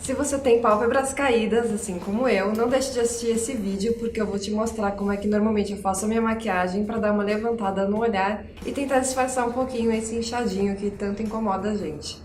Se você tem pálpebras caídas, assim como eu, não deixe de assistir esse vídeo porque eu vou te mostrar como é que normalmente eu faço a minha maquiagem para dar uma levantada no olhar e tentar disfarçar um pouquinho esse inchadinho que tanto incomoda a gente.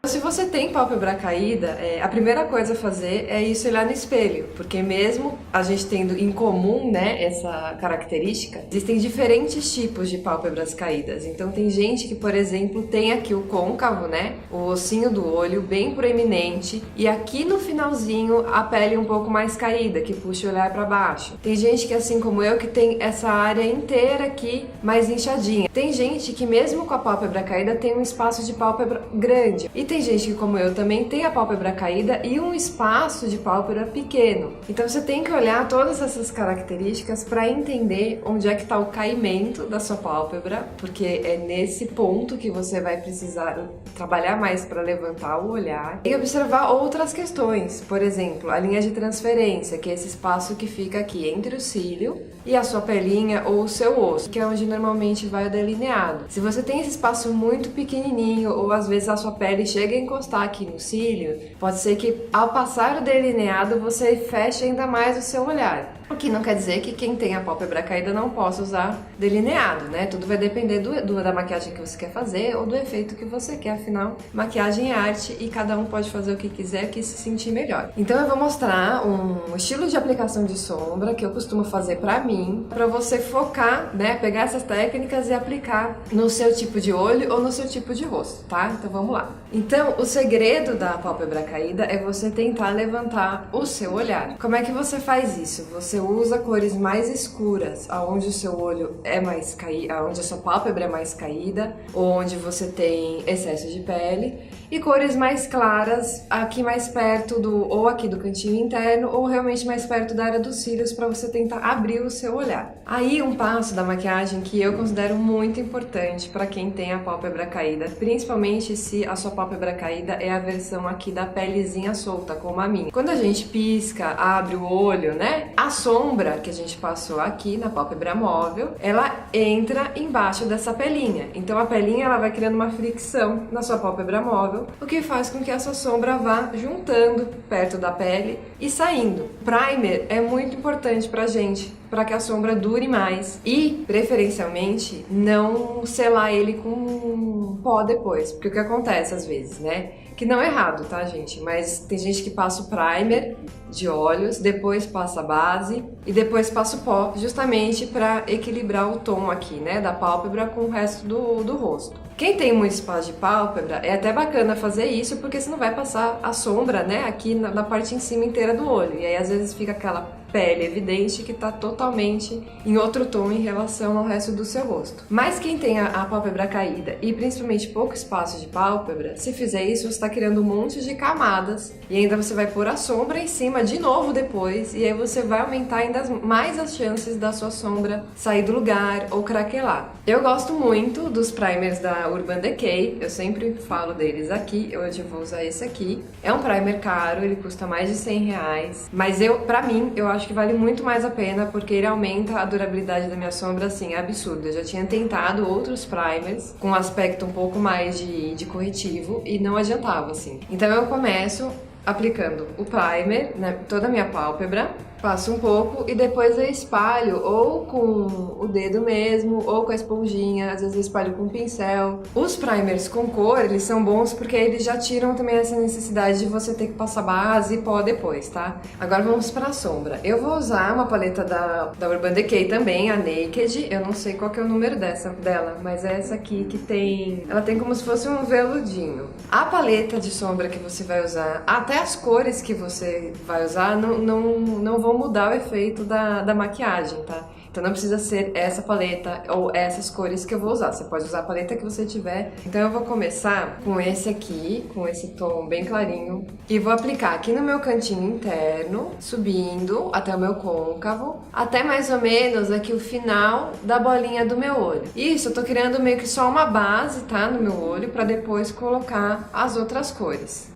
Se você tem pálpebra caída, a primeira coisa a fazer é isso, olhar no espelho, porque mesmo a gente tendo em comum, né, essa característica, existem diferentes tipos de pálpebras caídas. Então tem gente que, por exemplo, tem aqui o côncavo, né, o ossinho do olho bem proeminente e aqui no finalzinho a pele um pouco mais caída, que puxa o olhar para baixo. Tem gente que, assim como eu, que tem essa área inteira aqui mais inchadinha. Tem gente que mesmo com a pálpebra caída tem um espaço de pálpebra grande. E tem gente que, como eu, também tem a pálpebra caída e um espaço de pálpebra pequeno. Então você tem que olhar todas essas características para entender onde é que está o caimento da sua pálpebra, porque é nesse ponto que você vai precisar trabalhar mais para levantar o olhar e observar outras questões. Por exemplo, a linha de transferência, que é esse espaço que fica aqui entre o cílio e a sua pelinha ou o seu osso, que é onde normalmente vai o delineado. Se você tem esse espaço muito pequenininho ou às vezes a sua pele chega a encostar aqui no cílio, pode ser que ao passar o delineado você feche ainda mais o seu olhar. O que não quer dizer que quem tem a pálpebra caída não possa usar delineado, né? Tudo vai depender da maquiagem que você quer fazer ou do efeito que você quer. Afinal, maquiagem é arte e cada um pode fazer o que quiser que se sentir melhor. Então eu vou mostrar um estilo de aplicação de sombra que eu costumo fazer pra mim, pra você focar, né? Pegar essas técnicas e aplicar no seu tipo de olho ou no seu tipo de rosto, tá? Então vamos lá. Então, o segredo da pálpebra caída é você tentar levantar o seu olhar. Como é que você faz isso? Você usa cores mais escuras, aonde o seu olho é mais caído, aonde a sua pálpebra é mais caída, ou onde você tem excesso de pele, e cores mais claras aqui mais perto ou aqui do cantinho interno, ou realmente mais perto da área dos cílios, para você tentar abrir o seu olhar. Aí um passo da maquiagem que eu considero muito importante para quem tem a pálpebra caída, principalmente se a sua pálpebra caída é a versão aqui da pelezinha solta, como a minha. Quando a gente pisca, abre o olho, né? A sombra que a gente passou aqui na pálpebra móvel, ela entra embaixo dessa pelinha. Então a pelinha ela vai criando uma fricção na sua pálpebra móvel, o que faz com que essa sombra vá juntando perto da pele e saindo. Primer é muito importante pra gente, para que a sombra dure mais e, preferencialmente, não selar ele com pó depois, porque o que acontece às vezes, né? Que não é errado, tá, gente? Mas tem gente que passa o primer de olhos, depois passa a base e depois passa o pó, justamente para equilibrar o tom aqui, né, da pálpebra com o resto do rosto. Quem tem muito espaço de pálpebra, é até bacana fazer isso, porque você não vai passar a sombra, né, aqui na parte em cima inteira do olho. E aí, às vezes, fica aquela pele evidente que tá totalmente em outro tom em relação ao resto do seu rosto. Mas quem tem a pálpebra caída e principalmente pouco espaço de pálpebra, se fizer isso, você está criando um monte de camadas e ainda você vai pôr a sombra em cima de novo depois, e aí você vai aumentar ainda mais as chances da sua sombra sair do lugar ou craquelar. Eu gosto muito dos primers da Urban Decay, eu sempre falo deles aqui, hoje eu vou usar esse aqui. É um primer caro, ele custa mais de R$100, mas pra mim, eu acho que vale muito mais a pena porque ele aumenta a durabilidade da minha sombra, assim, é absurdo. Eu já tinha tentado outros primers com um aspecto um pouco mais de corretivo e não adiantava, assim. Então eu começo aplicando o primer, né, toda a minha pálpebra, passo um pouco e depois eu espalho ou com o dedo mesmo ou com a esponjinha, às vezes eu espalho com um pincel. Os primers com cor, eles são bons porque eles já tiram também essa necessidade de você ter que passar base e pó depois, tá? Agora vamos para a sombra. Eu vou usar uma paleta da Urban Decay também, a Naked, eu não sei qual que é o número dela, mas é essa aqui que tem... Ela tem como se fosse um veludinho. A paleta de sombra que você vai usar, até as cores que você vai usar, não vão mudar o efeito da maquiagem, tá? Então não precisa ser essa paleta ou essas cores que eu vou usar. Você pode usar a paleta que você tiver. Então eu vou começar com esse aqui, com esse tom bem clarinho. E vou aplicar aqui no meu cantinho interno, subindo até o meu côncavo, até mais ou menos aqui o final da bolinha do meu olho. Isso, eu tô criando meio que só uma base, tá? No meu olho, pra depois colocar as outras cores.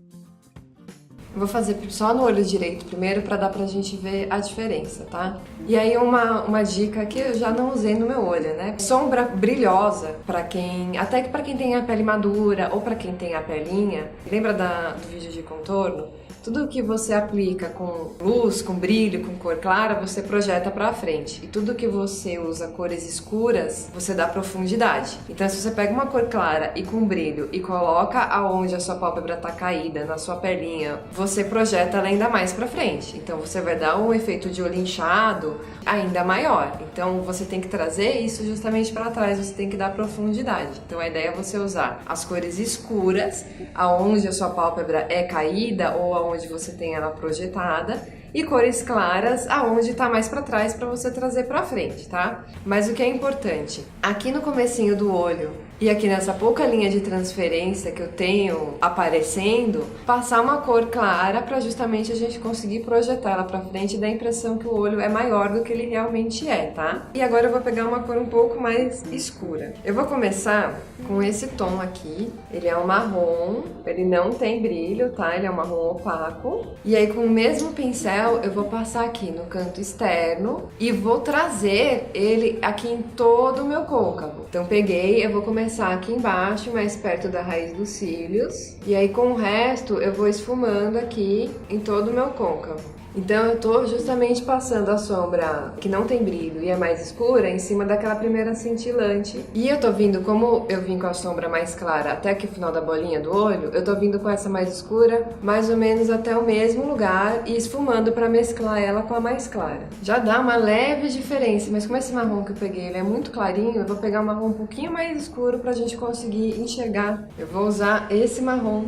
Eu vou fazer só no olho direito primeiro pra dar pra gente ver a diferença, tá? E aí uma dica que eu já não usei no meu olho, né? Sombra brilhosa pra quem, até que pra quem tem a pele madura ou pra quem tem a pelinha. Lembra do vídeo de contorno? Tudo que você aplica com luz, com brilho, com cor clara, você projeta pra frente. E tudo que você usa cores escuras, você dá profundidade. Então, se você pega uma cor clara e com brilho e coloca aonde a sua pálpebra tá caída, na sua pelinha, você projeta ela ainda mais pra frente. Então, você vai dar um efeito de olho inchado ainda maior. Então, você tem que trazer isso justamente pra trás, você tem que dar profundidade. Então, a ideia é você usar as cores escuras, aonde a sua pálpebra é caída ou aonde você tem ela projetada, e cores claras aonde tá mais pra trás pra você trazer pra frente, tá? Mas o que é importante, aqui no comecinho do olho e aqui nessa pouca linha de transferência que eu tenho aparecendo, passar uma cor clara pra justamente a gente conseguir projetar ela pra frente e dar a impressão que o olho é maior do que ele realmente é, tá? E agora eu vou pegar uma cor um pouco mais escura. Eu vou começar com esse tom aqui, ele é um marrom, ele não tem brilho, tá? Ele é um marrom opaco. E aí com o mesmo pincel eu vou passar aqui no canto externo e vou trazer ele aqui em todo o meu côncavo. Então peguei, eu vou começar aqui embaixo, mais perto da raiz dos cílios. E aí com o resto eu vou esfumando aqui em todo o meu côncavo. Então eu tô justamente passando a sombra que não tem brilho e é mais escura em cima daquela primeira cintilante. E eu tô vindo, como eu vim com a sombra mais clara até aqui o final da bolinha do olho, eu tô vindo com essa mais escura mais ou menos até o mesmo lugar e esfumando pra mesclar ela com a mais clara. Já dá uma leve diferença, mas como esse marrom que eu peguei ele é muito clarinho, eu vou pegar um marrom um pouquinho mais escuro pra gente conseguir enxergar. Eu vou usar esse marrom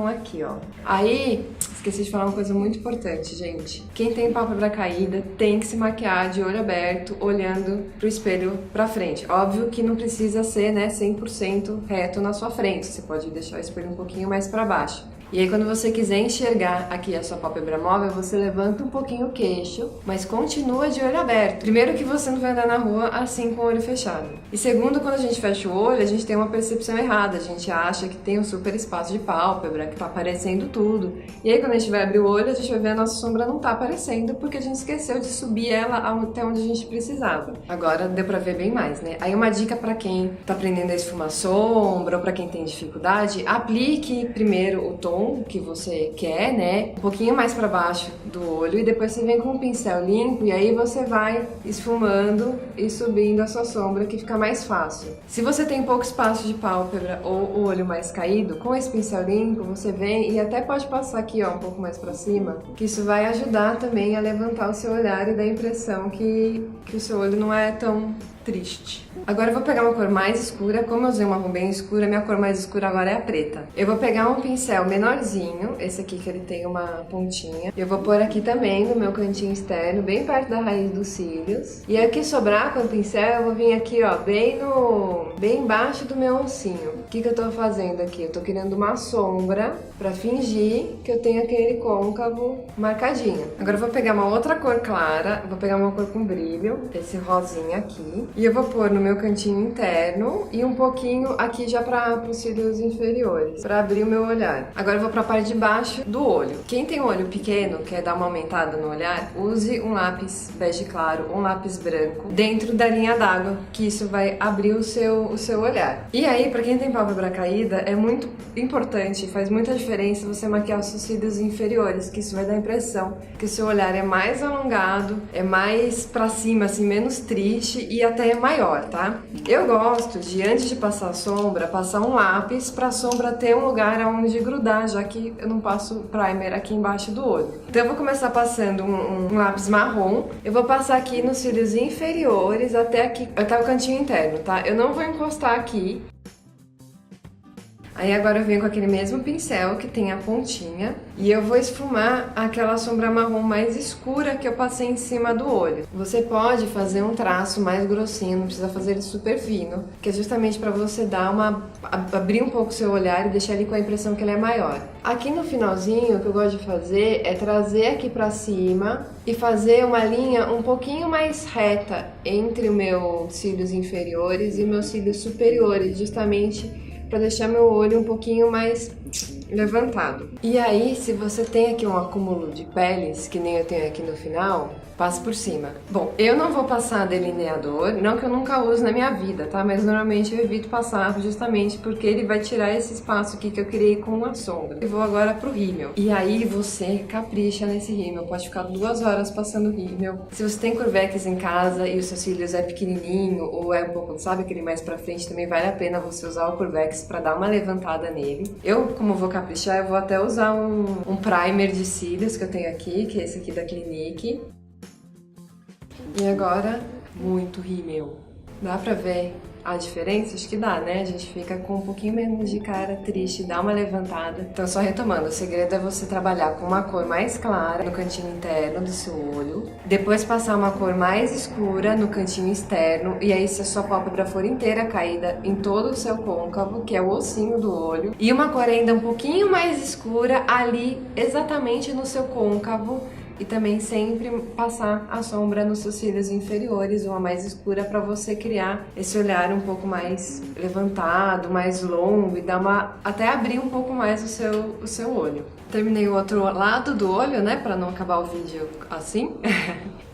aqui, ó. Aí, esqueci de falar uma coisa muito importante, gente. Quem tem pálpebra caída tem que se maquiar de olho aberto, olhando pro espelho pra frente. Óbvio que não precisa ser, né, 100% reto na sua frente. Você pode deixar o espelho um pouquinho mais pra baixo. E aí quando você quiser enxergar aqui a sua pálpebra móvel, você levanta um pouquinho o queixo, mas continua de olho aberto. Primeiro que você não vai andar na rua assim com o olho fechado. E segundo, quando a gente fecha o olho, a gente tem uma percepção errada. A gente acha que tem um super espaço de pálpebra, que tá aparecendo tudo. E aí quando a gente vai abrir o olho, a gente vai ver a nossa sombra não tá aparecendo, porque a gente esqueceu de subir ela até onde a gente precisava. Agora deu pra ver bem mais, né? Aí uma dica pra quem tá aprendendo a esfumar sombra, ou pra quem tem dificuldade, aplique primeiro o tom que você quer, né? Um pouquinho mais para baixo do olho e depois você vem com um pincel limpo e aí você vai esfumando e subindo a sua sombra, que fica mais fácil. Se você tem pouco espaço de pálpebra ou o olho mais caído, com esse pincel limpo você vem e até pode passar aqui, ó, um pouco mais para cima, que isso vai ajudar também a levantar o seu olhar e dar a impressão que o seu olho não é tão triste. Agora eu vou pegar uma cor mais escura, como eu usei uma marrom bem escura, minha cor mais escura agora é a preta. Eu vou pegar um pincel menorzinho, esse aqui que ele tem uma pontinha, eu vou pôr aqui também no meu cantinho externo, bem perto da raiz dos cílios. E aqui sobrar com o pincel, eu vou vir aqui, ó, bem embaixo do meu ossinho. O que eu tô fazendo aqui? Eu tô criando uma sombra pra fingir que eu tenho aquele côncavo marcadinho. Agora eu vou pegar uma outra cor clara, vou pegar uma cor com brilho, esse rosinha aqui, e eu vou pôr no meu cantinho interno e um pouquinho aqui já para os cílios inferiores, para abrir o meu olhar. Agora eu vou para a parte de baixo do olho. Quem tem um olho pequeno, quer dar uma aumentada no olhar, use um lápis bege claro ou um lápis branco dentro da linha d'água, que isso vai abrir o seu olhar. E aí, para quem tem pálpebra caída, é muito importante, faz muita diferença você maquiar os seus cílios inferiores, que isso vai dar a impressão que o seu olhar é mais alongado, é mais para cima, assim, menos triste e até é maior, tá? Eu gosto de, antes de passar a sombra, passar um lápis pra sombra ter um lugar onde grudar, já que eu não passo primer aqui embaixo do olho. Então eu vou começar passando um lápis marrom, eu vou passar aqui nos cílios inferiores até aqui, até o cantinho interno, tá? Eu não vou encostar aqui. Aí agora eu venho com aquele mesmo pincel que tem a pontinha e eu vou esfumar aquela sombra marrom mais escura que eu passei em cima do olho. Você pode fazer um traço mais grossinho, não precisa fazer ele super fino, que é justamente para você abrir um pouco o seu olhar e deixar ele com a impressão que ele é maior. Aqui no finalzinho, o que eu gosto de fazer é trazer aqui pra cima e fazer uma linha um pouquinho mais reta entre os meus cílios inferiores e meus cílios superiores, justamente para deixar meu olho um pouquinho mais levantado. E aí, se você tem aqui um acúmulo de peles, que nem eu tenho aqui no final, passa por cima. Bom, eu não vou passar delineador, não que eu nunca use na minha vida, tá? Mas normalmente eu evito passar justamente porque ele vai tirar esse espaço aqui que eu criei com a sombra. Eu vou agora pro rímel. E aí você capricha nesse rímel, pode ficar 2 horas passando rímel. Se você tem curvex em casa e os seus cílios é pequenininho ou é um pouco, sabe, aquele mais pra frente, também vale a pena você usar o curvex pra dar uma levantada nele. Eu, como vou caprichar, eu vou até usar um primer de cílios que eu tenho aqui, que é esse aqui da Clinique. E agora, muito rímel. Dá pra ver a diferença? Acho que dá, né? A gente fica com um pouquinho menos de cara triste, dá uma levantada. Então, só retomando, o segredo é você trabalhar com uma cor mais clara no cantinho interno do seu olho, depois passar uma cor mais escura no cantinho externo, e aí se a sua pálpebra for inteira caída em todo o seu côncavo, que é o ossinho do olho, e uma cor ainda um pouquinho mais escura ali, exatamente no seu côncavo, e também sempre passar a sombra nos seus cílios inferiores, uma mais escura, para você criar esse olhar um pouco mais levantado, mais longo e dar até abrir um pouco mais o seu olho. Terminei o outro lado do olho, né, para não acabar o vídeo assim.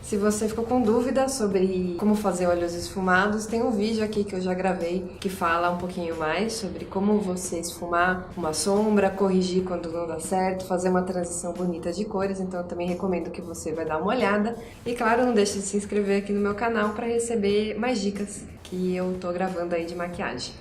Se você ficou com dúvida sobre como fazer olhos esfumados, tem um vídeo aqui que eu já gravei que fala um pouquinho mais sobre como você esfumar uma sombra, corrigir quando não dá certo, fazer uma transição bonita de cores, então eu também recomendo que você vai dar uma olhada. E claro, não deixe de se inscrever aqui no meu canal para receber mais dicas que eu tô gravando aí de maquiagem.